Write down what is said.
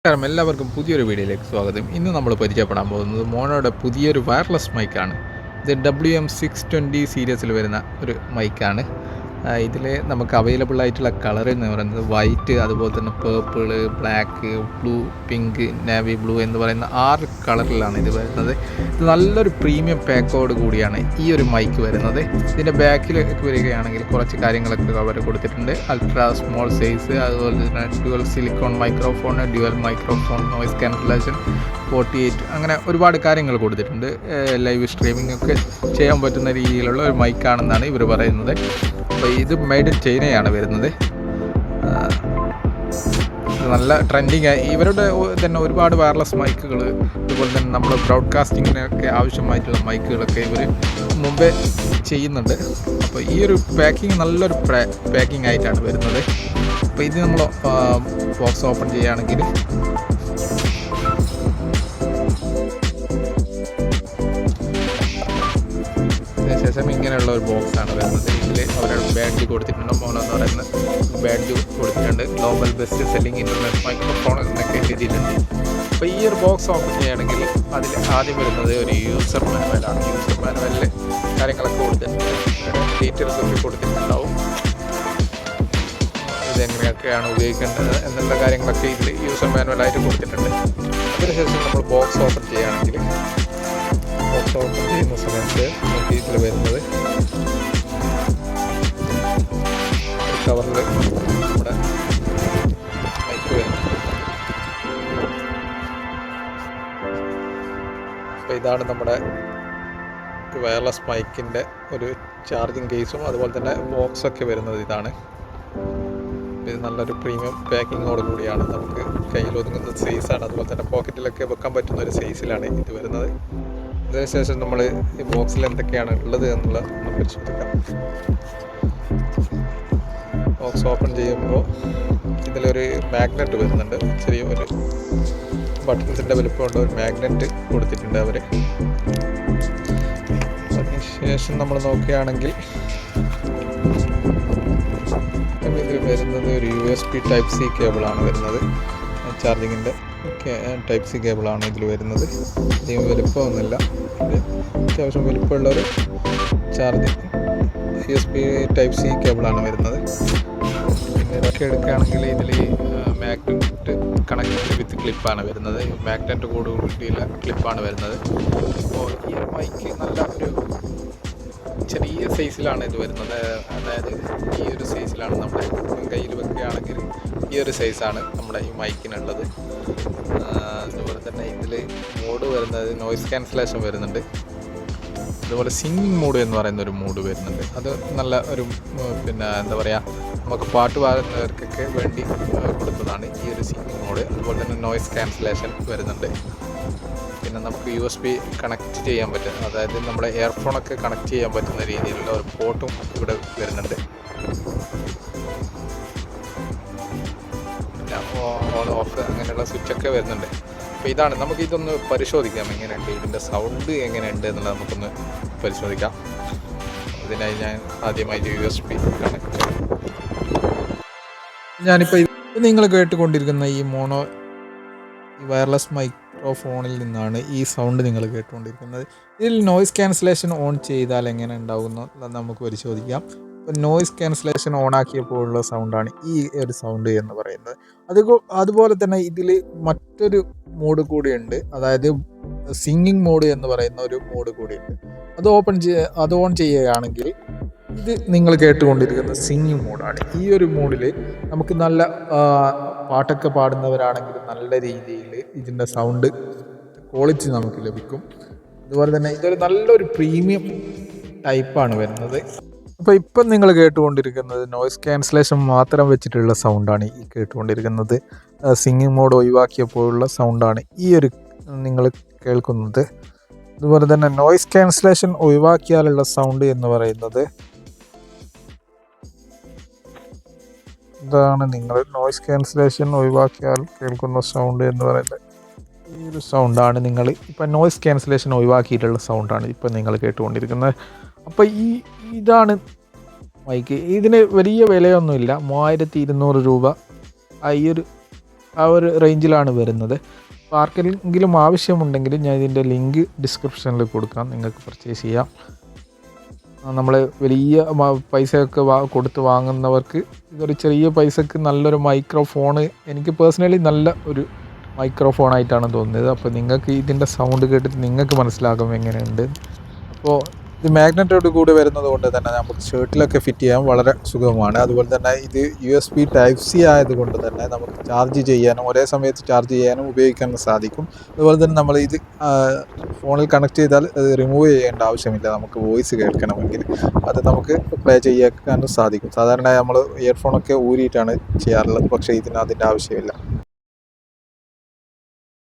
നമസ്കാരം, എല്ലാവർക്കും പുതിയൊരു വീഡിയോയിലേക്ക് സ്വാഗതം. ഇന്ന് നമ്മൾ പരിചയപ്പെടാൻ പോകുന്നത് മോണോയുടെ പുതിയൊരു വയർലെസ് മൈക്കാണ്. ഇത് WM620 സീരീസിൽ വരുന്ന ഒരു മൈക്കാണ്. ഇതിൽ നമുക്ക് അവൈലബിൾ ആയിട്ടുള്ള കളർ എന്ന് പറയുന്നത് വൈറ്റ്, അതുപോലെ തന്നെ purple, black, blue, pink, navy blue എന്ന് പറയുന്ന 6 കളറിലാണ് ഇത് വരുന്നത്. ഇത് നല്ലൊരു പ്രീമിയം പാക്കോട് കൂടിയാണ് ഈ ഒരു മൈക്ക് വരുന്നത്. ഇതിൻ്റെ ബാക്കിലേക്ക് വരികയാണെങ്കിൽ കുറച്ച് കാര്യങ്ങളൊക്കെ അവർ കൊടുത്തിട്ടുണ്ട്. അൾട്രാ സ്മോൾ സൈസ്, അതുപോലെ തന്നെ dual silicone microphone, dual microphone, noise cancellation 48, അങ്ങനെ ഒരുപാട് കാര്യങ്ങൾ കൊടുത്തിട്ടുണ്ട്. ലൈവ് സ്ട്രീമിംഗ് ഒക്കെ ചെയ്യാൻ പറ്റുന്ന രീതിയിലുള്ള ഒരു മൈക്കാണെന്നാണ് ഇവർ പറയുന്നത്. അപ്പോൾ ഇത് മെയ്ഡ് ഇൻ ചൈനയാണ് വരുന്നത്. നല്ല ട്രെൻഡിങ് ആയി. ഇവരുടെ തന്നെ ഒരുപാട് വയർലെസ് മൈക്കുകൾ, അതുപോലെ തന്നെ നമ്മൾ ബ്രോഡ്കാസ്റ്റിങ്ങിനൊക്കെ ആവശ്യമായിട്ടുള്ള മൈക്കുകളൊക്കെ ഇവർ മുമ്പേ ചെയ്യുന്നുണ്ട്. അപ്പോൾ ഈ ഒരു പാക്കിങ് നല്ലൊരു പാക്കിംഗ് ആയിട്ടാണ് വരുന്നത്. അപ്പോൾ ഇത് നമ്മൾ ബോക്സ് ഓപ്പൺ ചെയ്യുകയാണെങ്കിൽ ശേഷം ഇങ്ങനെയുള്ള ഒരു ബോക്സാണ് വരുന്നത്. ഇതിൽ അവരുടെ ബാഡ്ജ് കൊടുത്തിട്ടുണ്ട്. മോണോ എന്ന് പറയുന്ന ബാഡ്ജ് കൊടുത്തിട്ടുണ്ട്. Global best selling internet microphone എന്നൊക്കെ എഴുതിയിട്ടുണ്ട്. അപ്പോൾ ഈ ഒരു ബോക്സ് ഓപ്പൺ ചെയ്യുകയാണെങ്കിൽ അതിൽ ആദ്യം വരുന്നത് ഒരു യൂസർ മാനുവലാണ്. യൂസർ മാനുവലിൽ കാര്യങ്ങളൊക്കെ കൊടുത്തിട്ടുണ്ട്, ഡീറ്റെയിൽസ് ഒക്കെ കൊടുത്തിട്ടുണ്ടാവും. ഇതെങ്ങനെയൊക്കെയാണ് ഉപയോഗിക്കേണ്ടത് എന്നുള്ള കാര്യങ്ങളൊക്കെ ഇതിൽ യൂസർ മാനുവലായിട്ട് കൊടുത്തിട്ടുണ്ട്. അതിനുശേഷം നമ്മൾ ബോക്സ് ഓപ്പൺ ചെയ്യുകയാണെങ്കിൽ ബോക്സ് ഓപ്പൺ ചെയ്യുന്ന സമയത്ത് നമുക്ക് ഇതിൽ വരുന്നത് കവറിൽ നമ്മുടെ മൈക്ക് വരുന്നുണ്ട്. അപ്പോൾ ഇതാണ് നമ്മുടെ വയർലെസ് മൈക്കിൻ്റെ ഒരു ചാർജിങ് കേസും അതുപോലെ തന്നെ ബോക്സൊക്കെ വരുന്നത് ഇതാണ്. ഇത് നല്ലൊരു പ്രീമിയം പാക്കിങ്ങോട് കൂടിയാണ്, നമുക്ക് കയ്യിൽ ഒതുങ്ങുന്ന സൈസാണ്. അതുപോലെ തന്നെ പോക്കറ്റിലൊക്കെ വെക്കാൻ പറ്റുന്ന ഒരു സൈസിലാണ് ഇത് വരുന്നത്. അതിനുശേഷം നമ്മൾ ഈ ബോക്സിൽ എന്തൊക്കെയാണ് ഉള്ളത് എന്നുള്ളത് നമ്മൾ പരിശോധിക്കാം. ബോക്സ് ഓപ്പൺ ചെയ്യുമ്പോൾ ഇതിലൊരു മാഗ്നറ്റ് വരുന്നുണ്ട്. ചെറിയൊരു ബട്ടൺസിൻ്റെ വലുപ്പമുള്ള ഒരു മാഗ്നറ്റ് കൊടുത്തിട്ടുണ്ട് അവർ. അതിനുശേഷം നമ്മൾ നോക്കുകയാണെങ്കിൽ ഇതിൽ വരുന്നത് ഒരു USB Type-C കേബിളാണ് വരുന്നത്. ചാർജിങ്ങിൻ്റെ Type-C കേബിളാണ് ഇതിൽ വരുന്നത്. അധികം വലുപ്പമൊന്നുമില്ല, അത്യാവശ്യം വലുപ്പമുള്ളൊരു ചാർജിങ് USB Type-C കേബിളാണ് വരുന്നത്. പിന്നെ ഇതൊക്കെ എടുക്കുകയാണെങ്കിൽ ഇതിൽ മാഗ്നറ്റ് കണക്ട് വിത്ത് ക്ലിപ്പാണ് വരുന്നത്. മാഗ്നറ്റ് കൂടിയുള്ള ക്ലിപ്പാണ് വരുന്നത്. അപ്പോൾ ഈ മൈക്ക് നല്ല ഒരു ചെറിയ സൈസിലാണ് ഇത് വരുന്നത്. അതായത് ഈ ഒരു സൈസിലാണ് നമ്മുടെ കയ്യിൽ വെക്കുകയാണെങ്കിൽ ഈ ഒരു സൈസാണ് നമ്മുടെ ഈ മൈക്കിനുള്ളത്. അതുപോലെ തന്നെ ഇതിൽ മോഡ് വരുന്നത് നോയ്സ് ക്യാൻസലേഷൻ വരുന്നുണ്ട്. അതുപോലെ സിംഗിങ് മോഡ് എന്ന് പറയുന്ന ഒരു മോഡ് വരുന്നുണ്ട്. അത് നല്ല ഒരു പിന്നെ എന്താ പറയുക, നമുക്ക് പാട്ട് പാടുന്നവർക്കൊക്കെ വേണ്ടി കൊടുത്തതാണ് ഈ ഒരു സിംഗിങ് മോഡ്. അതുപോലെ തന്നെ നോയ്സ് ക്യാൻസലേഷൻ വരുന്നുണ്ട്. പിന്നെ നമുക്ക് USB കണക്ട് ചെയ്യാൻ പറ്റും, അതായത് നമ്മുടെ എയർഫോണൊക്കെ കണക്ട് ചെയ്യാൻ പറ്റുന്ന രീതിയിലുള്ള ഒരു പോർട്ടും ഇവിടെ വരുന്നുണ്ട്. പിന്നെ ഓൺ ഓഫ് അങ്ങനെയുള്ള സ്വിച്ചൊക്കെ വരുന്നുണ്ട്. അപ്പോൾ ഇതാണ്, നമുക്ക് ഇതൊന്ന് പരിശോധിക്കാം എങ്ങനെയുണ്ട്, ഇതിൻ്റെ സൗണ്ട് എങ്ങനെയുണ്ട് എന്നുള്ളത് നമുക്കൊന്ന് പരിശോധിക്കാം. അതിനായി ഞാൻ ആദ്യമായിട്ട് USB കണക്ട് ഞാനിപ്പോൾ നിങ്ങൾ കേട്ടുകൊണ്ടിരിക്കുന്ന ഈ മോണോ വയർലെസ് മൈക്രോഫോണിൽ നിന്നാണ് ഈ സൗണ്ട് നിങ്ങൾ കേട്ടുകൊണ്ടിരിക്കുന്നത്. ഇതിൽ നോയ്സ് ക്യാൻസലേഷൻ ഓൺ ചെയ്താൽ എങ്ങനെ ഉണ്ടാകുന്നു നമുക്ക് പരിശോധിക്കാം. ഇപ്പോൾ നോയ്സ് ക്യാൻസലേഷൻ ഓൺ ആക്കിയപ്പോഴുള്ള സൗണ്ടാണ് ഈ ഒരു സൗണ്ട് എന്ന് പറയുന്നത്. അതുപോലെ തന്നെ ഇതിൽ മറ്റൊരു മോഡ് കൂടിയുണ്ട്, അതായത് സിംഗിങ് മോഡ് എന്ന് പറയുന്ന ഒരു മോഡ് കൂടിയുണ്ട്. അത് ഓൺ ചെയ്യുകയാണെങ്കിൽ ഇത് നിങ്ങൾ കേട്ടുകൊണ്ടിരിക്കുന്ന സിംഗിങ് മോഡാണ്. ഈ ഒരു മോഡിൽ നമുക്ക് നല്ല പാട്ടൊക്കെ പാടുന്നവരാണെങ്കിൽ നല്ല രീതിയിൽ ഇതിൻ്റെ സൗണ്ട് ക്വാളിറ്റി നമുക്ക് ലഭിക്കും. അതുപോലെ തന്നെ ഇതൊരു നല്ലൊരു പ്രീമിയം ടൈപ്പാണ് വരുന്നത്. അപ്പോൾ ഇപ്പം നിങ്ങൾ കേട്ടുകൊണ്ടിരിക്കുന്നത് നോയ്സ് ക്യാൻസലേഷൻ മാത്രം വെച്ചിട്ടുള്ള സൗണ്ടാണ് ഈ കേട്ടുകൊണ്ടിരിക്കുന്നത്. സിംഗിങ് മോഡ് ഒഴിവാക്കിയപ്പോഴുള്ള സൗണ്ടാണ് ഈ ഒരു നിങ്ങൾ കേൾക്കുന്നത്. അതുപോലെ തന്നെ നോയ്സ് ക്യാൻസലേഷൻ ഒഴിവാക്കിയാലുള്ള സൗണ്ട് എന്ന് പറയുന്നത് ഇതാണ്. നിങ്ങൾ നോയ്സ് ക്യാൻസലേഷൻ ഒഴിവാക്കിയാൽ കേൾക്കുന്ന സൗണ്ട് എന്ന് പറയുന്നത് ഈ ഒരു സൗണ്ടാണ്. നിങ്ങൾ ഇപ്പം നോയ്സ് ക്യാൻസലേഷൻ ഒഴിവാക്കിയിട്ടുള്ള സൗണ്ടാണ് ഇപ്പം നിങ്ങൾ കേട്ടുകൊണ്ടിരിക്കുന്നത്. അപ്പോൾ ഇതാണ് മൈക്ക്. ഇതിന് വലിയ വിലയൊന്നുമില്ല, 3200 രൂപ ഈ ഒരു ആ ഒരു റേഞ്ചിലാണ് വരുന്നത്. അപ്പോൾ ആർക്കെങ്കിലും ആവശ്യമുണ്ടെങ്കിൽ ഞാൻ ഇതിൻ്റെ ലിങ്ക് ഡിസ്ക്രിപ്ഷനിൽ കൊടുക്കാം, നിങ്ങൾക്ക് പർച്ചേസ് ചെയ്യാം. നമ്മൾ വലിയ പൈസയൊക്കെ കൊടുത്ത് വാങ്ങുന്നവർക്ക് ഇതൊരു ചെറിയ പൈസക്ക് നല്ലൊരു മൈക്രോഫോണ്, എനിക്ക് പേഴ്സണലി നല്ല ഒരു മൈക്രോഫോണായിട്ടാണ് തോന്നുന്നത്. അപ്പോൾ നിങ്ങൾക്ക് ഇതിൻ്റെ സൗണ്ട് കേട്ടിട്ട് നിങ്ങൾക്ക് മനസ്സിലാകും എങ്ങനെയുണ്ട്. അപ്പോൾ ഇത് മാഗ്നറ്റോട് കൂടി വരുന്നത് കൊണ്ട് തന്നെ നമുക്ക് ഷർട്ടിലൊക്കെ ഫിറ്റ് ചെയ്യാൻ വളരെ സുഖമാണ്. അതുപോലെ തന്നെ ഇത് USB Type C ആയതുകൊണ്ട് തന്നെ നമുക്ക് ചാർജ് ചെയ്യാനും ഒരേ സമയത്ത് ചാർജ് ചെയ്യാനും ഉപയോഗിക്കാനും സാധിക്കും. അതുപോലെ തന്നെ നമ്മൾ ഇത് ഫോണിൽ കണക്ട് ചെയ്താൽ അത് റിമൂവ് ചെയ്യേണ്ട ആവശ്യമില്ല. നമുക്ക് വോയിസ് കേൾക്കണമെങ്കിൽ അത് നമുക്ക് പ്ലേ ചെയ്യാനും സാധിക്കും. സാധാരണ നമ്മൾ ഇയർഫോണൊക്കെ ഊരിയിട്ടാണ് ചെയ്യാറുള്ളത്, പക്ഷേ ഇതിന് അതിൻ്റെ ആവശ്യമില്ല.